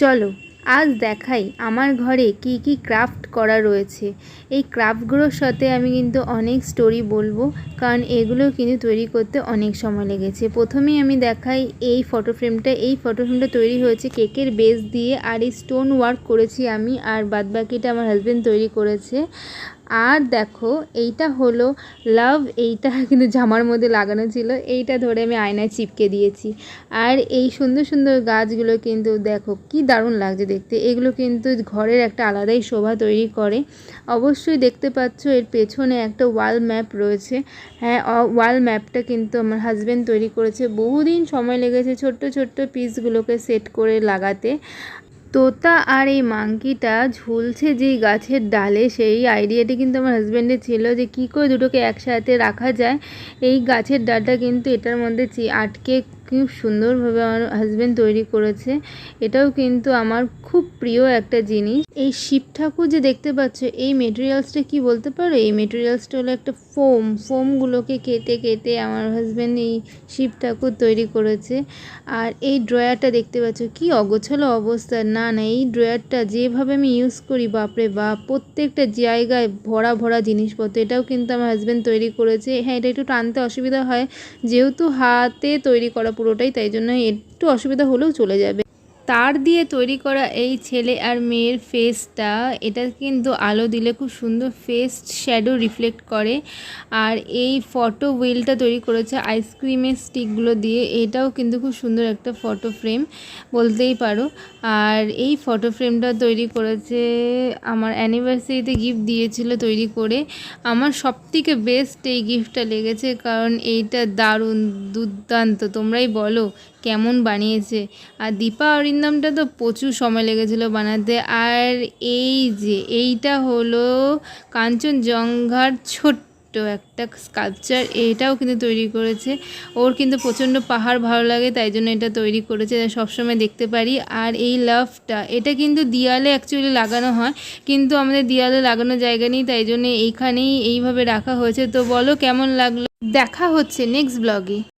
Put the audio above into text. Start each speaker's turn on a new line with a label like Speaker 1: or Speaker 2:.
Speaker 1: চলো আজ দেখাই আমার ঘরে কি কি ক্রাফট করা রয়েছে। এই ক্রাফটগুলোর সাথে আমি কিন্তু অনেক স্টোরি বলবো, কারণ এগুলো কিন্তু তৈরি করতে অনেক সময় লেগেছে। প্রথমেই আমি দেখাই এই ফটো ফ্রেমটা তৈরি হয়েছে কেকের বেস দিয়ে, আর এই স্টোন ওয়ার্ক করেছি আমি, আর বাদবাকিটা আমার হাজব্যান্ড তৈরি করেছে। আর দেখো এইটা হলো লাভ, এইটা কিন্তু জামার মধ্যে লাগানো ছিল, এইটা ধরে আমি আয়নায় চিপকে দিয়েছি। আর এই সুন্দর সুন্দর গাছগুলো কিন্তু দেখো কি দারুণ লাগছে দেখতে, এগুলো কিন্তু ঘরের একটা আলাদাই শোভা তৈরি করে। অবশ্যই দেখতে পাচ্ছ এর পেছনে একটা ওয়াল ম্যাপ রয়েছে। হ্যাঁ, ওয়াল ম্যাপটা কিন্তু আমার হাজব্যান্ড তৈরি করেছে, বহুদিন সময় লেগেছে ছোট্ট ছোট্ট পিসগুলোকে সেট করে লাগাতে। তোতা আর এই মাংকিটা ঝুলছে যেই গাছের ডালে, সেই আইডিয়াটি কিন্তু আমার হাজব্যান্ডের ছিল যে কী করে দুটোকে একসাথে রাখা যায়। এই গাছের ডালটা কিন্তু এটার মধ্যে আটকে খুব সুন্দরভাবে আমার হাজব্যান্ড তৈরি করেছে। এটাও কিন্তু আমার খুব প্রিয় একটা জিনিস। এই শিব ঠাকুর যে দেখতে পাচ্ছ, এই মেটেরিয়ালসটা কি বলতে পারো? এই মেটেরিয়ালসটা হলো একটা ফোমগুলোকে কেটে কেটে আমার হাজব্যান্ড এই শিব ঠাকুর তৈরি করেছে। আর এই ড্রয়ারটা দেখতে পাচ্ছ কি অগোছালো অবস্থা। না না, এই ড্রয়ারটা যেভাবে আমি ইউজ করি, বাপরে বাপ, প্রত্যেকটা জায়গায় ভরা ভরা জিনিসপত্র। এটাও কিন্তু আমার হাজব্যান্ড তৈরি করেছে। হ্যাঁ, এটা একটু টানতে অসুবিধা হয়, যেহেতু হাতে তৈরি করা পুরোটাই, তাই জন্য একটু অসুবিধা হলেও চলে যাবে। তার দিয়ে তৈরি করা এই ছেলে আর মেয়ের ফেসটা, এটা কিন্তু আলো দিলে খুব সুন্দর ফেস শ্যাডো রিফ্লেক্ট করে। আর এই ফটো হুইলটা তৈরি করেছে আইসক্রিমের স্টিকগুলো দিয়ে, এটাও কিন্তু খুব সুন্দর একটা ফটো ফ্রেম বলতেই পারো। আর এই ফটো ফ্রেমটা তৈরি করেছে আমার অ্যানিভার্সারিতে, গিফট দিয়েছিল তৈরি করে। আমার সবথেকে বেস্ট এই গিফটটা লেগেছে, কারণ এইটা দারুণ দুর্দান্ত। তোমরাই বলো কেমন বানিয়েছে। আর দীপা অরিন্দমটা তো প্রচুর সময় লেগেছিলো বানাতে। আর এইটা হলো কাঞ্চনজঙ্ঘার ছোট্ট একটা স্কাল্পচার, এটাও কিন্তু তৈরি করেছে। ওর কিন্তু প্রচণ্ড পাহাড় ভালো লাগে, তাই জন্য এটা তৈরি করেছে, সবসময় দেখতে পারি। আর এই লাভটা, এটা কিন্তু দেয়ালে অ্যাকচুয়ালি লাগানো হয়, কিন্তু আমাদের দেয়ালে লাগানো জায়গা নেই, তাই জন্য এইখানেই এইভাবে রাখা হয়েছে। তো বলো কেমন লাগলো। দেখা হচ্ছে নেক্সট ব্লগে।